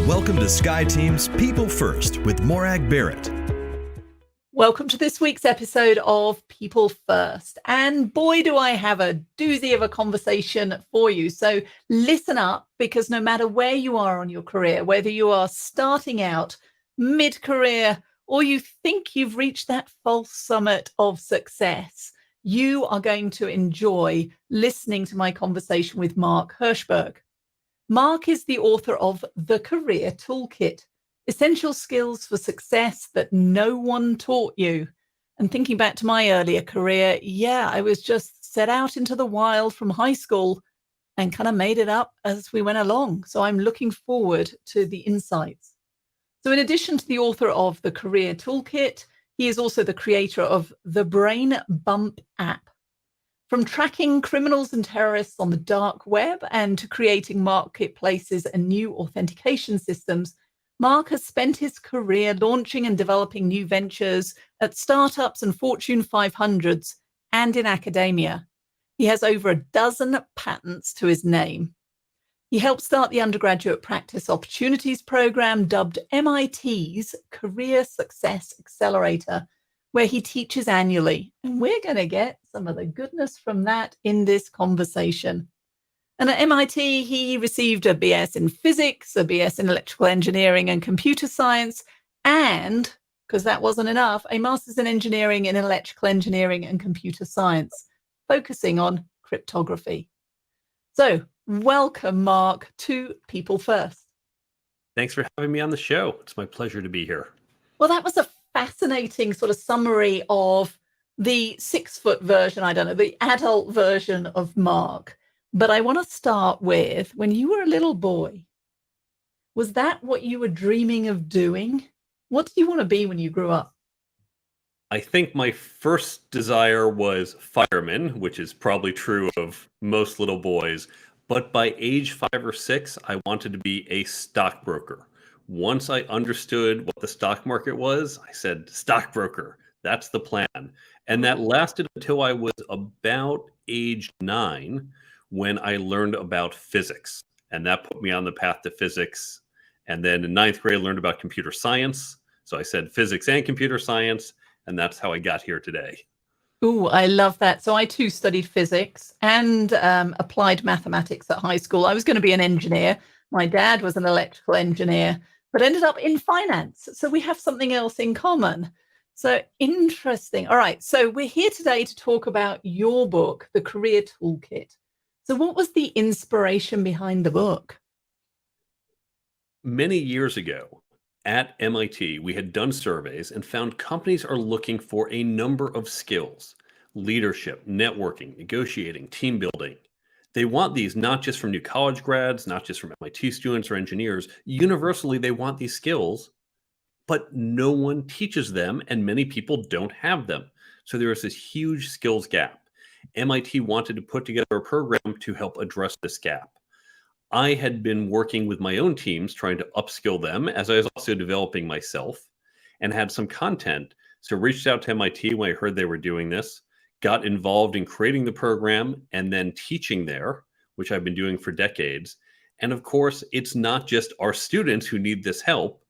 Welcome to Sky Team's People First with Morag Barrett. Welcome to this week's episode of People First. And boy, do I have a doozy of a conversation for you. So listen up, because no matter where you are on your career, whether you are starting out, mid-career, or you think you've reached that false summit of success, you are going to enjoy listening to my conversation with Mark Herschberg. Mark is the author of The Career Toolkit, Essential Skills for Success That No One Taught You. And thinking back to my earlier career, I was just set out into the wild from high school and kind of made it up as we went along. So I'm looking forward to the insights. So in addition to the author of The Career Toolkit, he is also the creator of the Brain Bump app. From tracking criminals and terrorists on the dark web and to creating marketplaces and new authentication systems, Mark has spent his career launching and developing new ventures at startups and Fortune 500s and in academia. He has over a dozen patents to his name. He helped start the Undergraduate Practice Opportunities Program, dubbed MIT's Career Success Accelerator, where he teaches annually. And we're going to get some of the goodness from that in this conversation. And at MIT, he received a BS in physics, a BS in electrical engineering and computer science, and, because that wasn't enough, a master's in engineering in electrical engineering and computer science, focusing on cryptography. So welcome, Mark, to People First. Thanks for having me on the show. It's my pleasure to be here. Well, that was a fascinating sort of summary of the 6-foot version, the adult version of Mark. But I want to start with, when you were a little boy, was that what you were dreaming of doing? What did you want to be when you grew up? I think my first desire was fireman, which is probably true of most little boys. But by age 5 or 6, I wanted to be a stockbroker. Once I understood what the stock market was, I said, stockbroker, that's the plan. And that lasted until I was about age 9, when I learned about physics. And that put me on the path to physics. And then in 9th grade, I learned about computer science. So I said physics and computer science. And that's how I got here today. Oh, I love that. So I too studied physics and applied mathematics at high school. I was going to be an engineer. My dad was an electrical engineer, but ended up in finance. So we have something else in common. So interesting. All right. So we're here today to talk about your book, The Career Toolkit. So what was the inspiration behind the book? Many years ago at MIT, we had done surveys and found companies are looking for a number of skills: leadership, networking, negotiating, team building. They want these not just from new college grads, not just from MIT students or engineers. Universally, they want these skills, but no one teaches them, and many people don't have them. So there is this huge skills gap. MIT wanted to put together a program to help address this gap. I had been working with my own teams, trying to upskill them, as I was also developing myself, and had some content. So reached out to MIT when I heard they were doing this, got involved in creating the program and then teaching there, which I've been doing for decades. And of course, it's not just our students who need this help.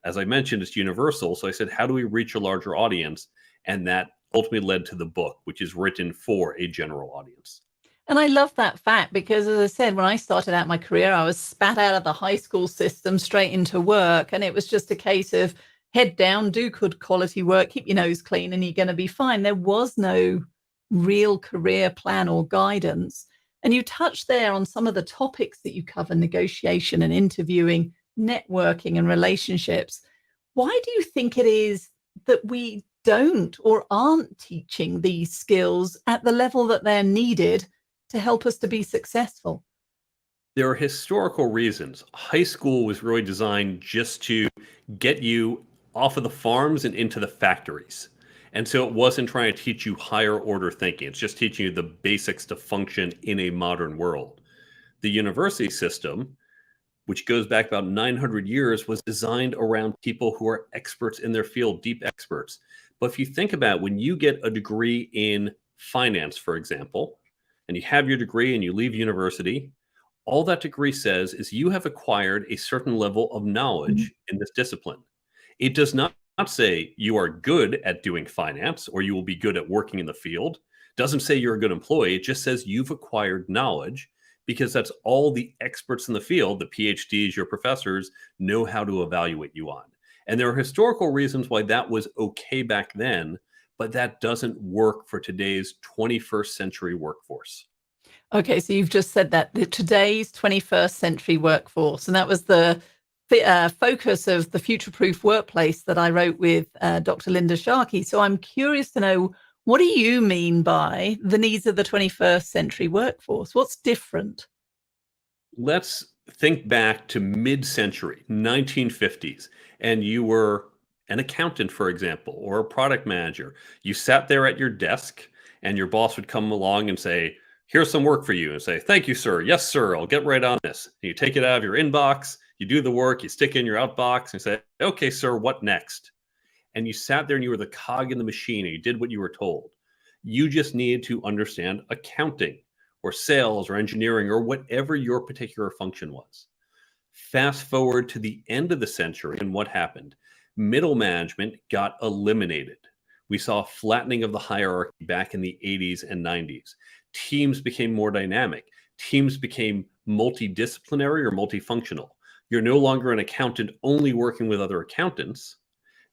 As I mentioned, it's universal. So I said, how do we reach a larger audience? And that ultimately led to the book, which is written for a general audience. And I love that fact, because as I said, when I started out my career, I was spat out of the high school system straight into work. And it was just a case of head down, do good quality work, keep your nose clean, and you're going to be fine. There was no real career plan or guidance. And you touched there on some of the topics that you cover: negotiation and interviewing, networking and relationships. Why do you think it is that we don't or aren't teaching these skills at the level that they're needed to help us to be successful? There are historical reasons. High school was really designed just to get you off of the farms and into the factories. And so it wasn't trying to teach you higher order thinking. It's just teaching you the basics to function in a modern world. The university system, which goes back about 900 years, was designed around people who are experts in their field, deep experts. But if you think about when you get a degree in finance, for example, and you have your degree and you leave university, All that degree says is you have acquired a certain level of knowledge in this discipline. It does not say you are good at doing finance or you will be good at working in the field. It doesn't say you're a good employee. It just says you've acquired knowledge because that's all the experts in the field, the PhDs, your professors, know how to evaluate you on. And there are historical reasons why that was okay back then, but that doesn't work for today's 21st century workforce. Okay, so you've just said that today's 21st century workforce, and that was the focus of the Future-Proof Workplace that I wrote with Dr. Linda Sharkey. So I'm curious to know, what do you mean by the needs of the 21st century workforce? What's different? Let's think back to mid-century, 1950s, and you were an accountant, for example, or a product manager. You sat there at your desk and your boss would come along and say, here's some work for you, and say, thank you, sir. Yes, sir. I'll get right on this. And you take it out of your inbox, you do the work, you stick it in your outbox and say, okay, sir, what next? And you sat there and you were the cog in the machine and you did what you were told. You just needed to understand accounting or sales or engineering or whatever your particular function was. Fast forward to the end of the century, and what happened? Middle management got eliminated. We saw a flattening of the hierarchy back in the 80s and 90s. Teams became more dynamic. Teams became multidisciplinary or multifunctional. You're no longer an accountant only working with other accountants.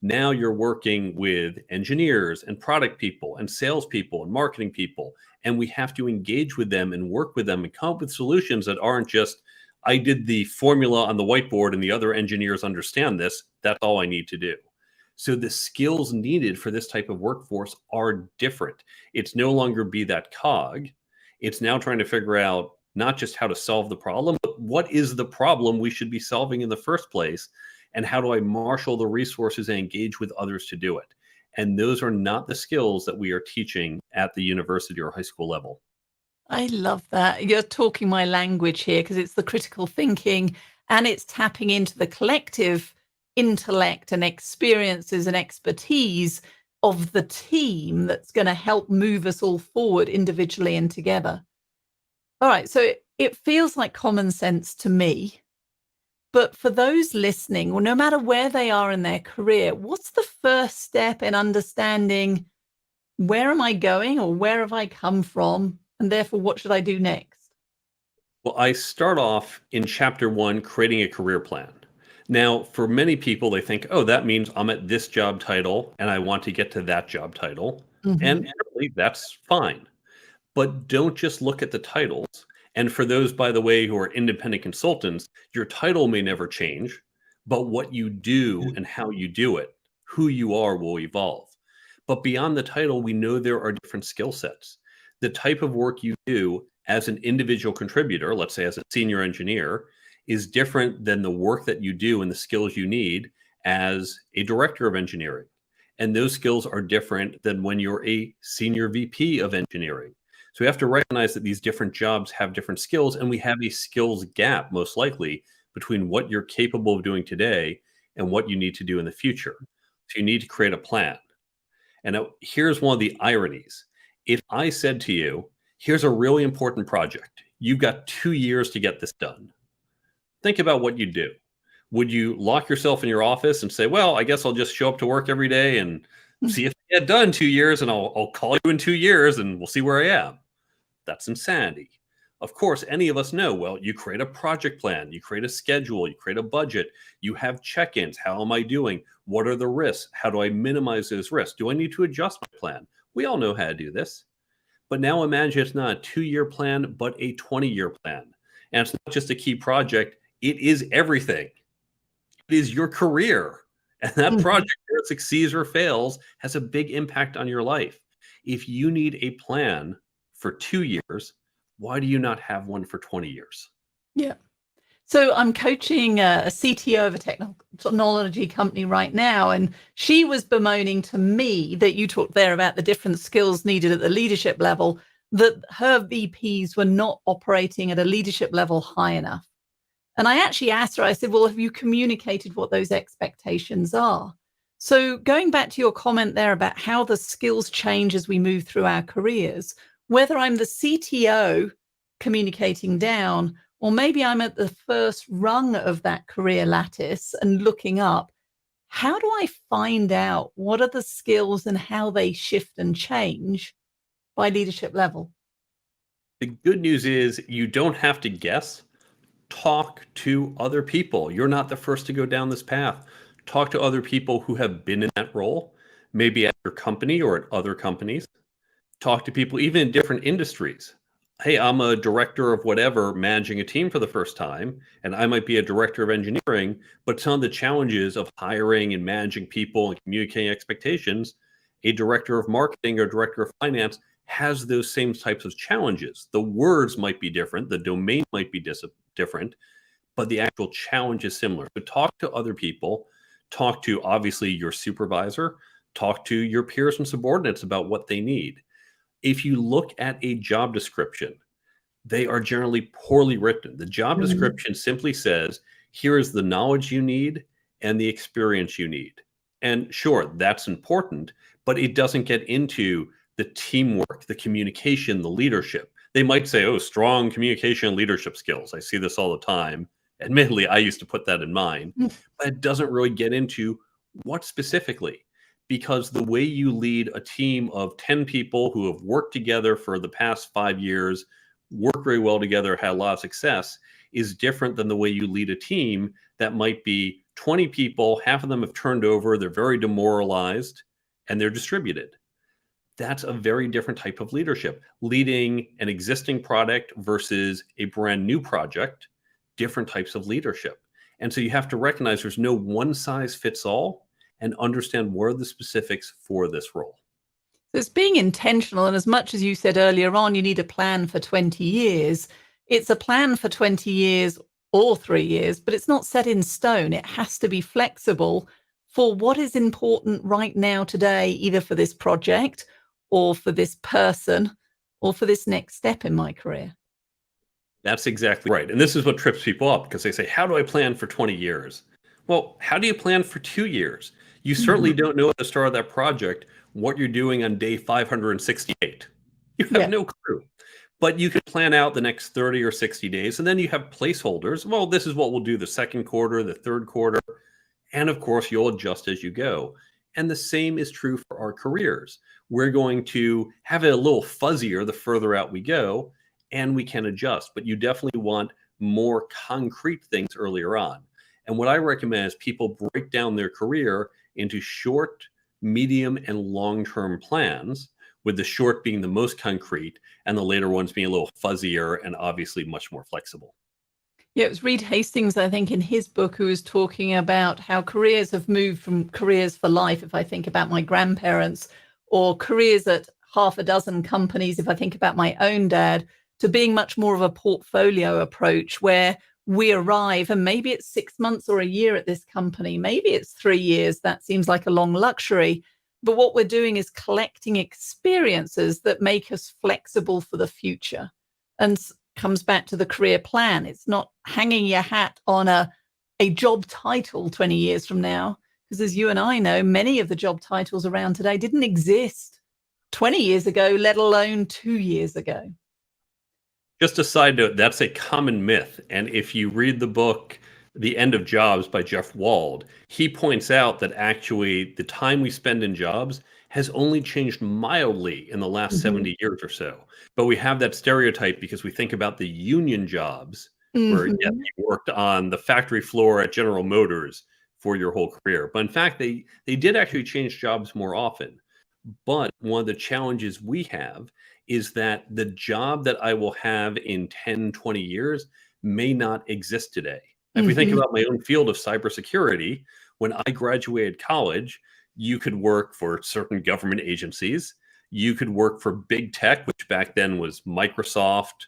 Now you're working with engineers and product people and salespeople and marketing people. And we have to engage with them and work with them and come up with solutions that aren't just, I did the formula on the whiteboard and the other engineers understand this. That's all I need to do. So the skills needed for this type of workforce are different. It's no longer be that cog. It's now trying to figure out not just how to solve the problem, but what is the problem we should be solving in the first place? And how do I marshal the resources and engage with others to do it? And those are not the skills that we are teaching at the university or high school level. I love that. You're talking my language here, because it's the critical thinking and it's tapping into the collective intellect and experiences and expertise of the team that's going to help move us all forward individually and together. All right, so it feels like common sense to me. But for those listening, well, no matter where they are in their career, what's the first step in understanding, where am I going or where have I come from? And therefore, what should I do next? Well, I start off in chapter 1, creating a career plan. Now, for many people, they think, oh, that means I'm at this job title and I want to get to that job title. And really, that's fine. But don't just look at the titles. And for those, by the way, who are independent consultants, your title may never change, but what you do and how you do it, who you are, will evolve. But beyond the title, we know there are different skill sets. The type of work you do as an individual contributor, let's say as a senior engineer, is different than the work that you do and the skills you need as a director of engineering. And those skills are different than when you're a senior VP of engineering. So we have to recognize that these different jobs have different skills, and we have a skills gap, most likely, between what you're capable of doing today and what you need to do in the future. So you need to create a plan. And now, here's one of the ironies. If I said to you, here's a really important project, you've got 2 years to get this done. Think about what you'd do. Would you lock yourself in your office and say, well, I guess I'll just show up to work every day and see if I get done 2 years, and I'll call you in 2 years and we'll see where I am? That's insanity. Of course, any of us know, well, you create a project plan, you create a schedule, you create a budget, you have check-ins. How am I doing? What are the risks? How do I minimize those risks? Do I need to adjust my plan? We all know how to do this. But now imagine it's not a 2-year plan, but a 20-year plan. And it's not just a key project. It is everything. It is your career. And that project, whether it succeeds or fails, has a big impact on your life. If you need a plan for 2 years, why do you not have one for 20 years? Yeah. So I'm coaching a CTO of a technology company right now, and she was bemoaning to me that you talked there about the different skills needed at the leadership level, that her VPs were not operating at a leadership level high enough. And I actually asked her, I said, well, have you communicated what those expectations are? So going back to your comment there about how the skills change as we move through our careers, whether I'm the CTO communicating down or maybe I'm at the first rung of that career lattice and looking up. How do I find out what are the skills and how they shift and change by leadership level? The good news is you don't have to guess. Talk to other people. You're not the first to go down this path. Talk to other people who have been in that role, maybe at your company or at other companies. Talk to people even in different industries. Hey, I'm a director of whatever managing a team for the first time, and I might be a director of engineering, but some of the challenges of hiring and managing people and communicating expectations, a director of marketing or director of finance has those same types of challenges. The words might be different, the domain might be different, but the actual challenge is similar. So talk to other people, talk to obviously your supervisor, talk to your peers and subordinates about what they need. If you look at a job description, they are generally poorly written. The job description simply says, here is the knowledge you need and the experience you need. And sure, that's important, but it doesn't get into the teamwork, the communication, the leadership. They might say, oh, strong communication and leadership skills. I see this all the time. Admittedly, I used to put that in mine, but it doesn't really get into what specifically. Because the way you lead a team of 10 people who have worked together for the past 5 years, worked very well together, had a lot of success, is different than the way you lead a team that might be 20 people, half of them have turned over, they're very demoralized, and they're distributed. That's a very different type of leadership. Leading an existing product versus a brand new project, different types of leadership. And so you have to recognize there's no one size fits all, and understand what are the specifics for this role. So it's being intentional. And as much as you said earlier on, you need a plan for 20 years. It's a plan for 20 years or 3 years, but it's not set in stone. It has to be flexible for what is important right now today, either for this project or for this person or for this next step in my career. That's exactly right. And this is what trips people up because they say, how do I plan for 20 years? Well, how do you plan for 2 years? You certainly don't know at the start of that project what you're doing on day 568. You have Yeah. no clue. But you can plan out the next 30 or 60 days, and then you have placeholders. Well, this is what we'll do the second quarter, the third quarter. And of course, you'll adjust as you go. And the same is true for our careers. We're going to have it a little fuzzier the further out we go, and we can adjust. But you definitely want more concrete things earlier on. And what I recommend is people break down their career into short, medium, and long-term plans, with the short being the most concrete and the later ones being a little fuzzier and obviously much more flexible. Yeah, it was Reed Hastings, I think, in his book, who was talking about how careers have moved from careers for life, if I think about my grandparents, or careers at half a dozen companies, if I think about my own dad, to being much more of a portfolio approach where we arrive and maybe it's 6 months or a year at this company, maybe it's 3 years. That seems like a long luxury. But what we're doing is collecting experiences that make us flexible for the future. And comes back to the career plan. It's not hanging your hat on a job title 20 years from now, because as you and I know, many of the job titles around today didn't exist 20 years ago, let alone 2 years ago. Just a side note, that's a common myth. And if you read the book, The End of Jobs by Jeff Wald, he points out that actually the time we spend in jobs has only changed mildly in the last 70 years or so. But we have that stereotype because we think about the union jobs where you worked on the factory floor at General Motors for your whole career. But in fact, they did actually change jobs more often. But one of the challenges we have is that the job that I will have in 10, 20 years may not exist today. If we think about my own field of cybersecurity, when I graduated college, you could work for certain government agencies. You could work for big tech, which back then was Microsoft,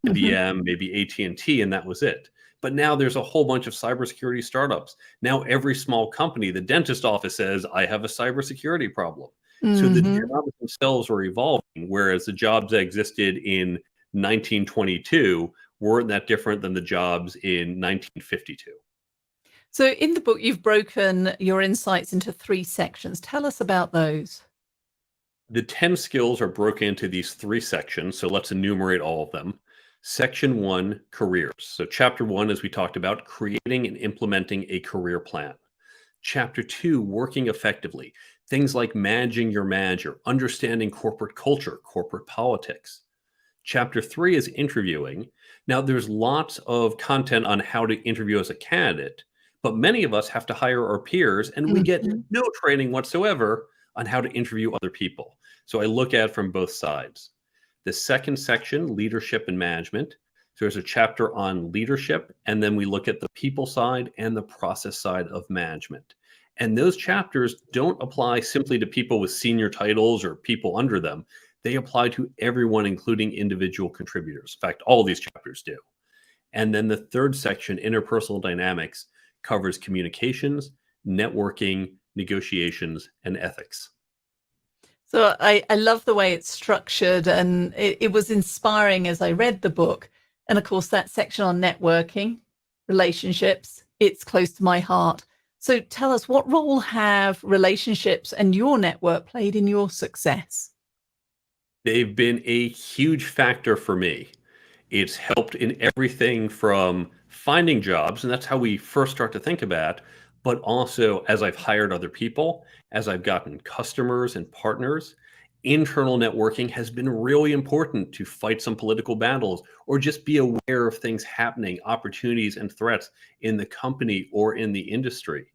IBM, maybe AT&T, and that was it. But now there's a whole bunch of cybersecurity startups. Now every small company, the dentist office says, I have a cybersecurity problem. So the jobs themselves are evolving, whereas the jobs that existed in 1922 weren't that different than the jobs in 1952. So in the book, you've broken your insights into 3 sections. Tell us about those. The 10 skills are broken into these 3 sections. So let's enumerate all of them. Section 1, careers. So chapter 1, as we talked about, creating and implementing a career plan. Chapter 2, working effectively. Things like managing your manager, understanding corporate culture, corporate politics. Chapter 3 is interviewing. Now, there's lots of content on how to interview as a candidate, but many of us have to hire our peers, and we get Mhm. no training whatsoever on how to interview other people. So I look at it from both sides. The second section, leadership and management. So there's a chapter on leadership, and then we look at the people side and the process side of management. And those chapters don't apply simply to people with senior titles or people under them. They apply to everyone, including individual contributors. In fact, all these chapters do. And then the third section, interpersonal dynamics, covers communications, networking, negotiations, and ethics. So I love the way it's structured, and it was inspiring as I read the book. And of course, that section on networking, relationships, it's close to my heart. So tell us, what role have relationships and your network played in your success? They've been a huge factor for me. It's helped in everything from finding jobs, and that's how we first start to think about, but also as I've hired other people, as I've gotten customers and partners, internal networking has been really important to fight some political battles or just be aware of things happening, opportunities and threats in the company or in the industry.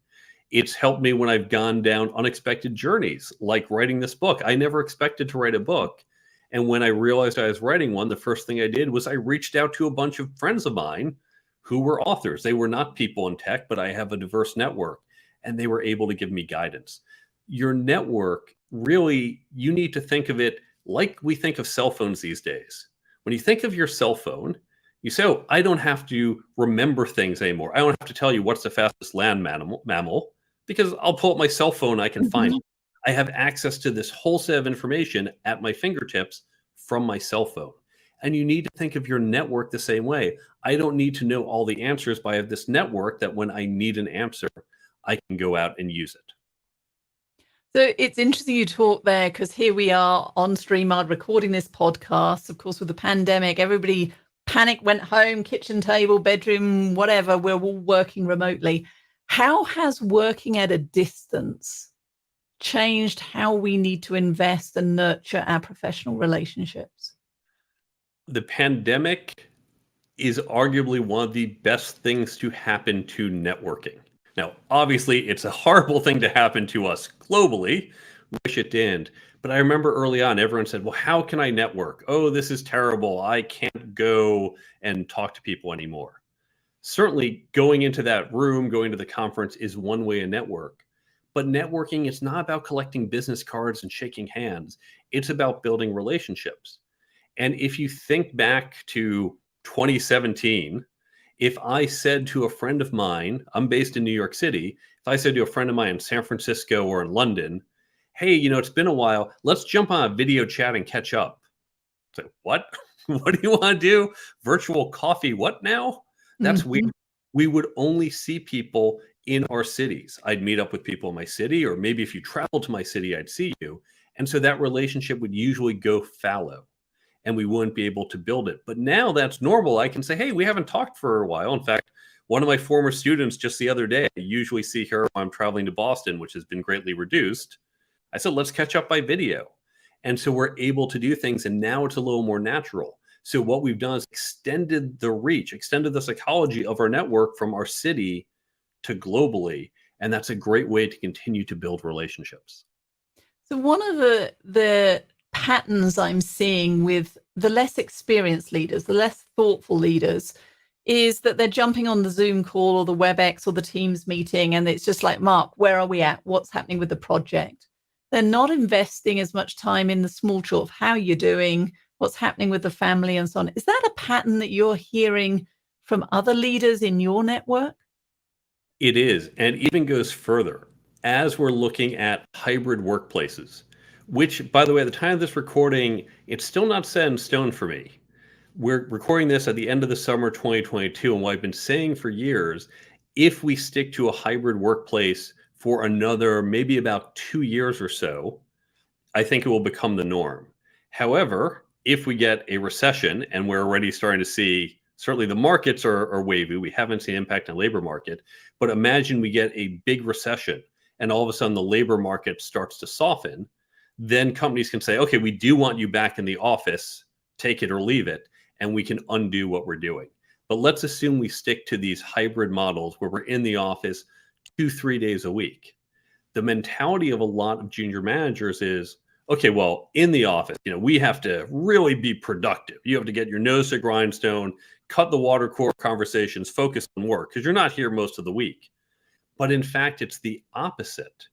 It's helped me when I've gone down unexpected journeys, like writing this book. I never expected to write a book. And when I realized I was writing one, the first thing I did was I reached out to a bunch of friends of mine who were authors. They were not people in tech, but I have a diverse network, and they were able to give me guidance. Your network, really, you need to think of it like we think of cell phones these days. When you think of your cell phone, you say, oh, I don't have to remember things anymore. I don't have to tell you what's the fastest land mammal because I'll pull up my cell phone, I can find it. I have access to this whole set of information at my fingertips from my cell phone. And you need to think of your network the same way. I don't need to know all the answers, but I have this network that when I need an answer, I can go out and use it. So it's interesting you talk there, because here we are on StreamYard recording this podcast. Of course, with the pandemic, everybody panicked, went home, kitchen table, bedroom, whatever. We're all working remotely. How has working at a distance changed how we need to invest and nurture our professional relationships? The pandemic is arguably one of the best things to happen to networking. Now, obviously, it's a horrible thing to happen to us globally. Wish it didn't. But I remember early on, everyone said, well, how can I network? Oh, this is terrible. I can't go and talk to people anymore. Certainly, going into that room, going to the conference is one way to network. But networking is not about collecting business cards and shaking hands. It's about building relationships. And if you think back to 2017, if I said to a friend of mine, I'm based in New York City, if I said to a friend of mine in San Francisco or in London, hey, it's been a while, let's jump on a video chat and catch up. So, what? What do you want to do? Virtual coffee, what now? That's weird. Mhm. We would only see people in our cities. I'd meet up with people in my city, or maybe if you travel to my city, I'd see you. And so that relationship would usually go fallow and we wouldn't be able to build it. But now that's normal. I can say, hey, we haven't talked for a while. In fact, one of my former students just the other day, I usually see her when I'm traveling to Boston, which has been greatly reduced. I said, let's catch up by video. And so we're able to do things, and now it's a little more natural. So what we've done is extended the reach, extended the psychology of our network from our city to globally. And that's a great way to continue to build relationships. So one of the patterns I'm seeing with the less experienced leaders, the less thoughtful leaders, is that they're jumping on the Zoom call or the WebEx or the Teams meeting, and it's just like, Mark, where are we at? What's happening with the project? They're not investing as much time in the small talk of how you're doing, what's happening with the family, and so on. Is that a pattern that you're hearing from other leaders in your network? It is, and even goes further. As we're looking at hybrid workplaces, which, by the way, at the time of this recording, it's still not set in stone for me. We're recording this at the end of the summer 2022, and what I've been saying for years, if we stick to a hybrid workplace for another maybe about 2 years or so, I think it will become the norm. However, if we get a recession, and we're already starting to see, certainly the markets are wavy. We haven't seen impact on the labor market, but imagine we get a big recession and all of a sudden the labor market starts to soften. Then companies can say, okay, we do want you back in the office, take it or leave it, and we can undo what we're doing. But let's assume we stick to these hybrid models where we're in the office 2-3 days a week. The mentality of a lot of junior managers is, okay, well, in the office, we have to really be productive. You have to get your nose to grindstone, cut the water cooler conversations, focus on work, because you're not here most of the week. But in fact, it's the opposite.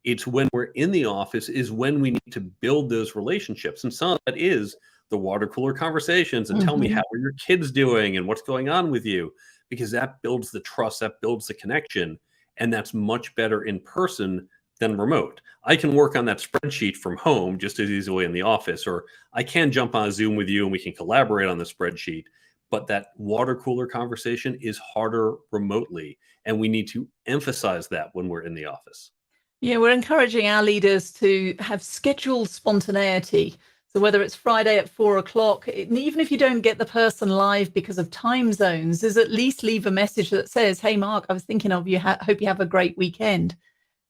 It's when we're in the office is when we need to build those relationships. And some of that is the water cooler conversations and tell me how are your kids doing and what's going on with you, because that builds the trust, that builds the connection. And that's much better in person than remote. I can work on that spreadsheet from home just as easily in the office, or I can jump on a Zoom with you and we can collaborate on the spreadsheet. But that water cooler conversation is harder remotely. And we need to emphasize that when we're in the office. Yeah, we're encouraging our leaders to have scheduled spontaneity. So whether it's Friday at 4 o'clock, and even if you don't get the person live because of time zones, is at least leave a message that says, hey, Mark, I was thinking of you. Hope you have a great weekend.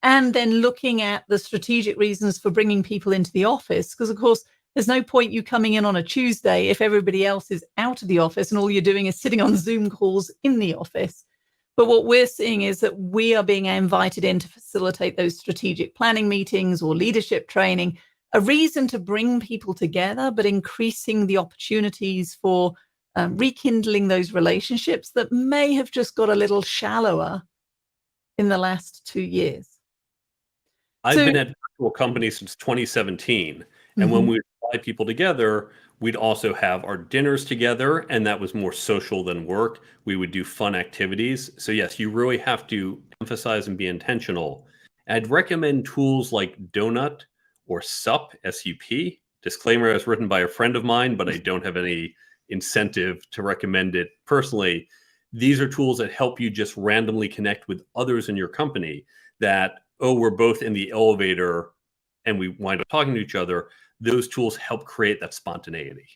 And then looking at the strategic reasons for bringing people into the office, because, of course, there's no point you coming in on a Tuesday if everybody else is out of the office and all you're doing is sitting on Zoom calls in the office. But what we're seeing is that we are being invited in to facilitate those strategic planning meetings or leadership training, a reason to bring people together, but increasing the opportunities for rekindling those relationships that may have just got a little shallower in the last 2 years. I've been at virtual companies since 2017. And when we would fly people together, we'd also have our dinners together. And that was more social than work. We would do fun activities. So yes, you really have to emphasize and be intentional. I'd recommend tools like Donut or SUP, S-U-P. Disclaimer, it was written by a friend of mine, but I don't have any incentive to recommend it personally. These are tools that help you just randomly connect with others in your company that, oh, we're both in the elevator and we wind up talking to each other. Those tools help create that spontaneity.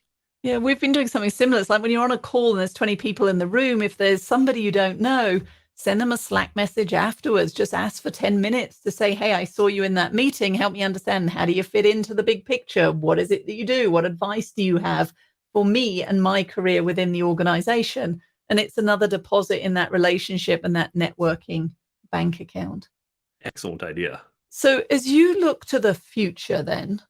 Yeah, we've been doing something similar. It's like when you're on a call and there's 20 people in the room, if there's somebody you don't know, send them a Slack message afterwards. Just ask for 10 minutes to say, hey, I saw you in that meeting. Help me understand, how do you fit into the big picture? What is it that you do? What advice do you have for me and my career within the organization? And it's another deposit in that relationship and that networking bank account. Excellent idea. So as you look to the future then,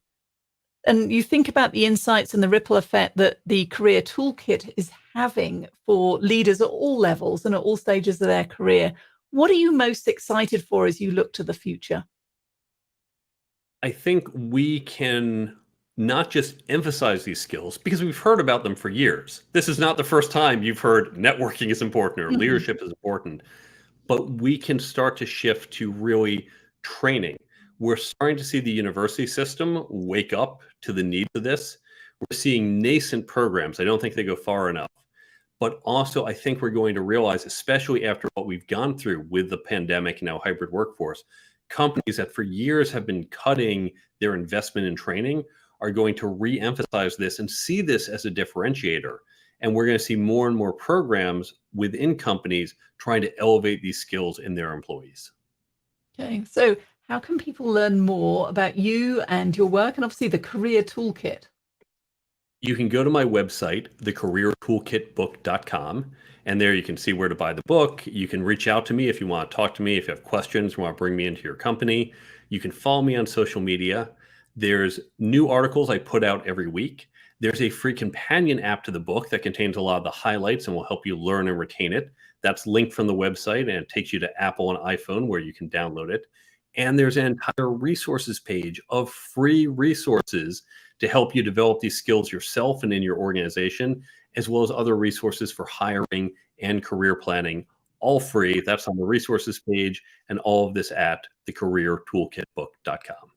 and you think about the insights and the ripple effect that the Career Toolkit is having for leaders at all levels and at all stages of their career, what are you most excited for as you look to the future? I think we can not just emphasize these skills because we've heard about them for years. This is not the first time you've heard networking is important or leadership is important, but we can start to shift to really training. We're starting to see the university system wake up to the need for this. We're seeing nascent programs. I don't think they go far enough. But also, I think we're going to realize, especially after what we've gone through with the pandemic and now hybrid workforce, companies that for years have been cutting their investment in training are going to re-emphasize this and see this as a differentiator. And we're going to see more and more programs within companies trying to elevate these skills in their employees. Okay, so how can people learn more about you and your work and obviously the Career Toolkit? You can go to my website, thecareertoolkitbook.com, and there you can see where to buy the book. You can reach out to me if you want to talk to me, if you have questions, you want to bring me into your company. You can follow me on social media. There's new articles I put out every week. There's a free companion app to the book that contains a lot of the highlights and will help you learn and retain it. That's linked from the website, and it takes you to Apple and iPhone where you can download it. And there's an entire resources page of free resources to help you develop these skills yourself and in your organization, as well as other resources for hiring and career planning, all free. That's on the resources page, and all of this at thecareertoolkitbook.com.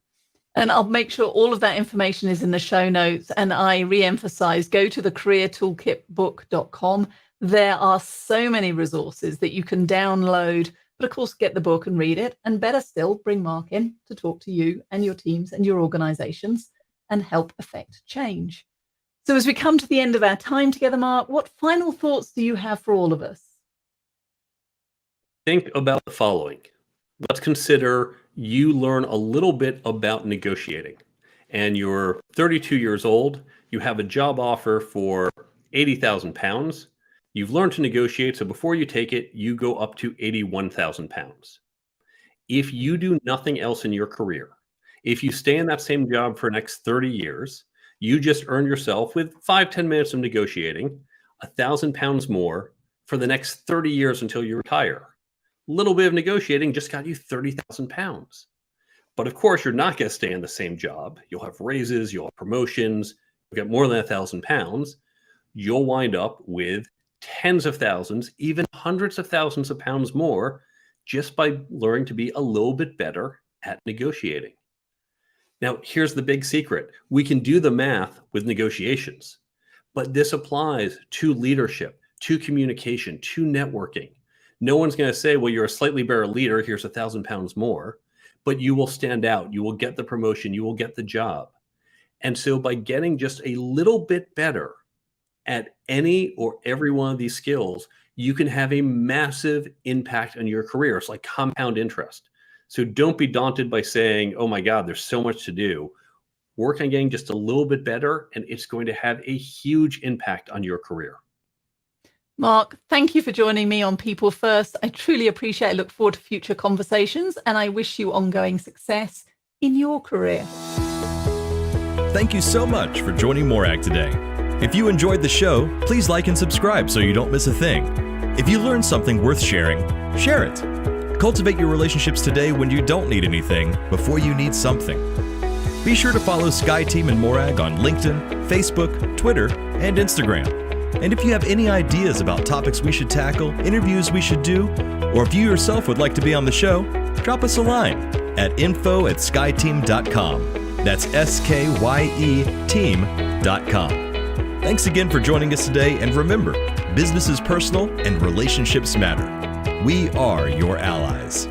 And I'll make sure all of that information is in the show notes. And I re-emphasize, go to the careertoolkitbook.com. There are so many resources that you can download, but of course, get the book and read it. And better still, bring Mark in to talk to you and your teams and your organizations and help affect change. So as we come to the end of our time together, Mark, what final thoughts do you have for all of us? Think about the following. Let's consider you learn a little bit about negotiating, and you're 32 years old. You have a job offer for £80,000. You've learned to negotiate, so before you take it, you go up to £81,000. If you do nothing else in your career, if you stay in that same job for the next 30 years, you just earn yourself with 5-10 minutes of negotiating £1,000 more for the next 30 years until you retire. A little bit of negotiating just got you £30,000. But of course, you're not going to stay in the same job. You'll have raises, you'll have promotions, you'll get more than £1,000. You'll wind up with tens of thousands, even hundreds of thousands of pounds more just by learning to be a little bit better at negotiating. Now, here's the big secret. We can do the math with negotiations, but this applies to leadership, to communication, to networking. No one's going to say, well, you're a slightly better leader, here's £1,000 more, but you will stand out. You will get the promotion. You will get the job. And so by getting just a little bit better at any or every one of these skills, you can have a massive impact on your career. It's like compound interest. So don't be daunted by saying, oh my God, there's so much to do. Work on getting just a little bit better, and it's going to have a huge impact on your career. Mark, thank you for joining me on People First. I truly appreciate it. I look forward to future conversations, and I wish you ongoing success in your career. Thank you so much for joining Morag today. If you enjoyed the show, please like and subscribe so you don't miss a thing. If you learned something worth sharing, share it. Cultivate your relationships today when you don't need anything before you need something. Be sure to follow Sky Team and Morag on LinkedIn, Facebook, Twitter, and Instagram. And if you have any ideas about topics we should tackle, interviews we should do, or if you yourself would like to be on the show, drop us a line at info@skyteam.com. That's SKYE team.com. Thanks again for joining us today, and remember, business is personal and relationships matter. We are your allies.